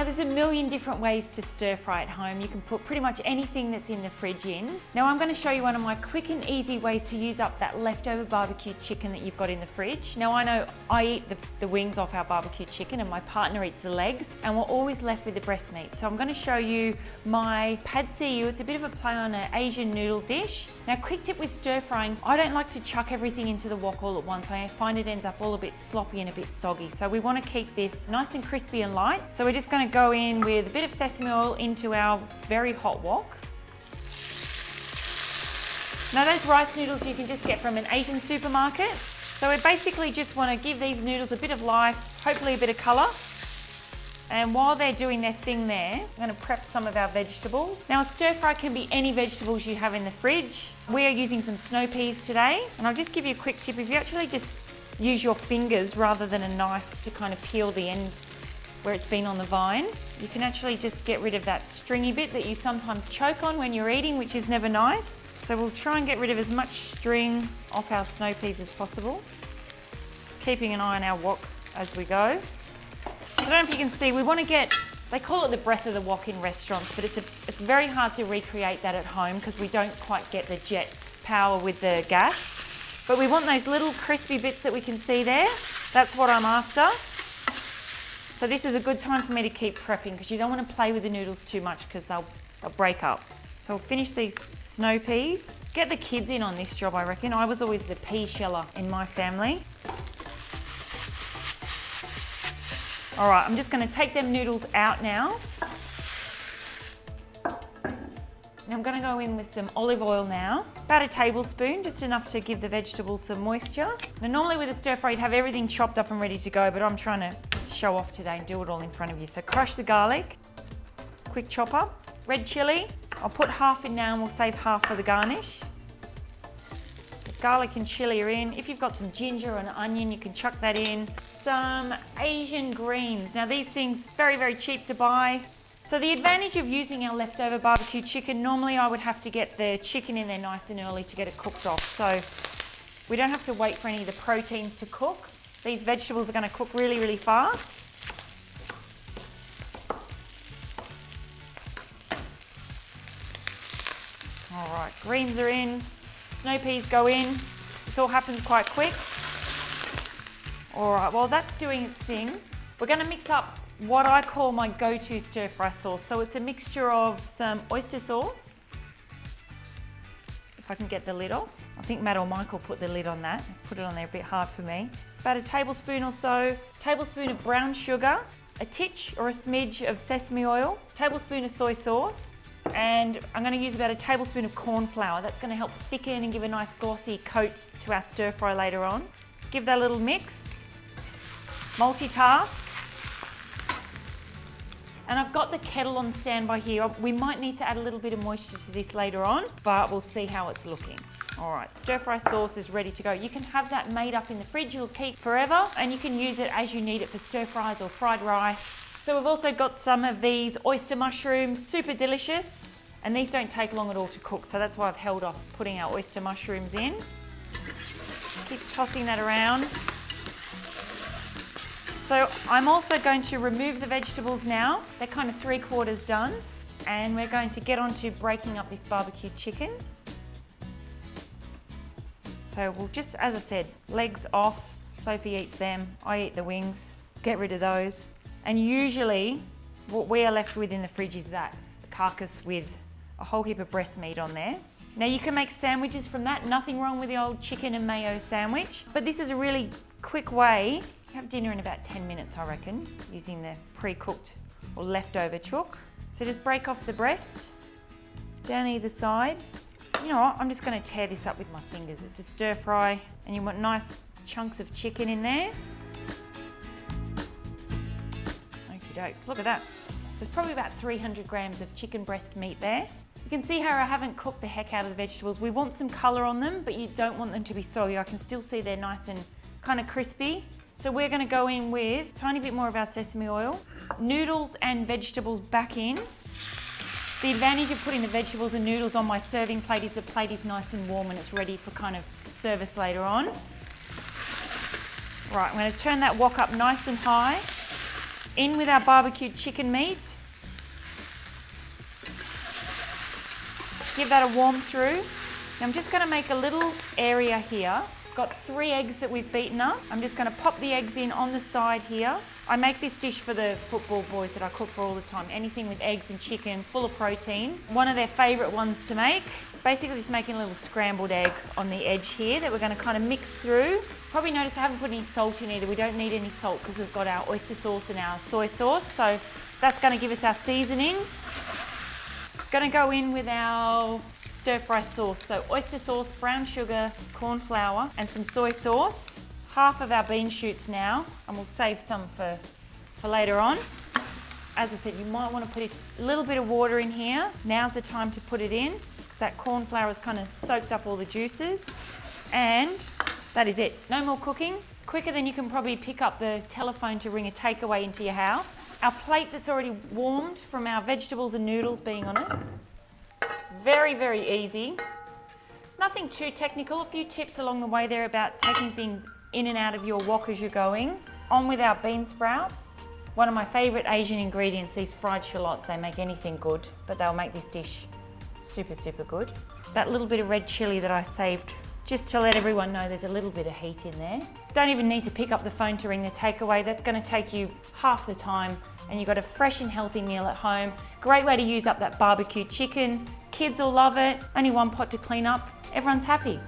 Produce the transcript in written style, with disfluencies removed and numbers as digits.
Now there's a million different ways to stir fry at home. You can put pretty much anything that's in the fridge in. Now I'm going to show you one of my quick and easy ways to use up that leftover barbecue chicken that you've got in the fridge. Now I know I eat the wings off our barbecue chicken and my partner eats the legs, and we're always left with the breast meat. So I'm going to show you my pad see ew. It's a bit of a play on an Asian noodle dish. Now quick tip with stir frying, I don't like to chuck everything into the wok all at once. I find it ends up all a bit sloppy and a bit soggy. So we want to keep this nice and crispy and light. So we're just going to go in with a bit of sesame oil into our very hot wok. Now those rice noodles you can just get from an Asian supermarket. So we basically just want to give these noodles a bit of life, hopefully a bit of colour. And while they're doing their thing there, I'm going to prep some of our vegetables. Now a stir fry can be any vegetables you have in the fridge. We are using some snow peas today. And I'll just give you a quick tip. If you actually just use your fingers rather than a knife to kind of peel the end where it's been on the vine, you can actually just get rid of that stringy bit that you sometimes choke on when you're eating, which is never nice. So we'll try and get rid of as much string off our snow peas as possible, keeping an eye on our wok as we go. I don't know if you can see, we want to get, they call it the breath of the wok in restaurants, but it's very hard to recreate that at home because we don't quite get the jet power with the gas. But we want those little crispy bits that we can see there. That's what I'm after. So this is a good time for me to keep prepping because you don't want to play with the noodles too much because they'll break up. So we'll finish these snow peas. Get the kids in on this job, I reckon. I was always the pea sheller in my family. All right, I'm just going to take them noodles out now. And I'm going to go in with some olive oil now. About a tablespoon, just enough to give the vegetables some moisture. Now normally with a stir fry you'd have everything chopped up and ready to go, but I'm trying to show off today and do it all in front of you. So crush the garlic, quick chop up. Red chilli, I'll put half in now and we'll save half for the garnish. The garlic and chilli are in. If you've got some ginger or an onion, you can chuck that in. Some Asian greens. Now these things, very, very cheap to buy. So the advantage of using our leftover barbecue chicken, normally I would have to get the chicken in there nice and early to get it cooked off. So we don't have to wait for any of the proteins to cook. These vegetables are going to cook really, really fast. All right, greens are in, snow peas go in. This all happens quite quick. All right, while that's doing its thing, we're going to mix up what I call my go-to stir-fry sauce. So it's a mixture of some oyster sauce. If I can get the lid off. I think Matt or Michael put the lid on that. Put it on there a bit hard for me. About a tablespoon or so, tablespoon of brown sugar, a titch or a smidge of sesame oil, tablespoon of soy sauce, and I'm going to use about a tablespoon of corn flour. That's going to help thicken and give a nice glossy coat to our stir fry later on. Give that a little mix, multitask. And I've got the kettle on standby here. We might need to add a little bit of moisture to this later on, but we'll see how it's looking. All right, stir fry sauce is ready to go. You can have that made up in the fridge, it'll keep forever, and you can use it as you need it for stir fries or fried rice. So we've also got some of these oyster mushrooms, super delicious, and these don't take long at all to cook, so that's why I've held off putting our oyster mushrooms in. Keep tossing that around. So I'm also going to remove the vegetables now. They're kind of 3/4 done, and we're going to get on to breaking up this barbecue chicken. So we'll just, as I said, legs off. Sophie eats them, I eat the wings. Get rid of those. And usually what we are left with in the fridge is that, the carcass with a whole heap of breast meat on there. Now you can make sandwiches from that, nothing wrong with the old chicken and mayo sandwich, but this is a really quick way. Have dinner in about 10 minutes, I reckon, using the pre-cooked or leftover chook. So just break off the breast, down either side. You know what, I'm just going to tear this up with my fingers. It's a stir fry and you want nice chunks of chicken in there. Okie dokes, look at that. There's probably about 300 grams of chicken breast meat there. You can see how I haven't cooked the heck out of the vegetables. We want some colour on them, but you don't want them to be soggy. I can still see they're nice and kind of crispy. So we're going to go in with a tiny bit more of our sesame oil, noodles and vegetables back in. The advantage of putting the vegetables and noodles on my serving plate is the plate is nice and warm and it's ready for kind of service later on. Right, I'm going to turn that wok up nice and high. In with our barbecued chicken meat. Give that a warm through. Now I'm just going to make a little area here. Got 3 eggs that we've beaten up. I'm just going to pop the eggs in on the side here. I make this dish for the football boys that I cook for all the time. Anything with eggs and chicken, full of protein. One of their favourite ones to make. Basically just making a little scrambled egg on the edge here that we're going to kind of mix through. Probably notice I haven't put any salt in either. We don't need any salt because we've got our oyster sauce and our soy sauce. So that's going to give us our seasonings. Going to go in with our stir-fry sauce. So oyster sauce, brown sugar, corn flour and some soy sauce. Half of our bean shoots now, and we'll save some for later on. As I said, you might want to put a little bit of water in here. Now's the time to put it in because that corn flour has kind of soaked up all the juices. And that is it. No more cooking. Quicker than you can probably pick up the telephone to ring a takeaway into your house. Our plate that's already warmed from our vegetables and noodles being on it. Very, very easy. Nothing too technical. A few tips along the way there about taking things in and out of your wok as you're going. On with our bean sprouts. One of my favourite Asian ingredients, these fried shallots. They make anything good, but they'll make this dish super, super good. That little bit of red chilli that I saved just to let everyone know there's a little bit of heat in there. Don't even need to pick up the phone to ring the takeaway. That's going to take you half the time and you've got a fresh and healthy meal at home. Great way to use up that barbecued chicken. Kids will love it. Only one pot to clean up. Everyone's happy.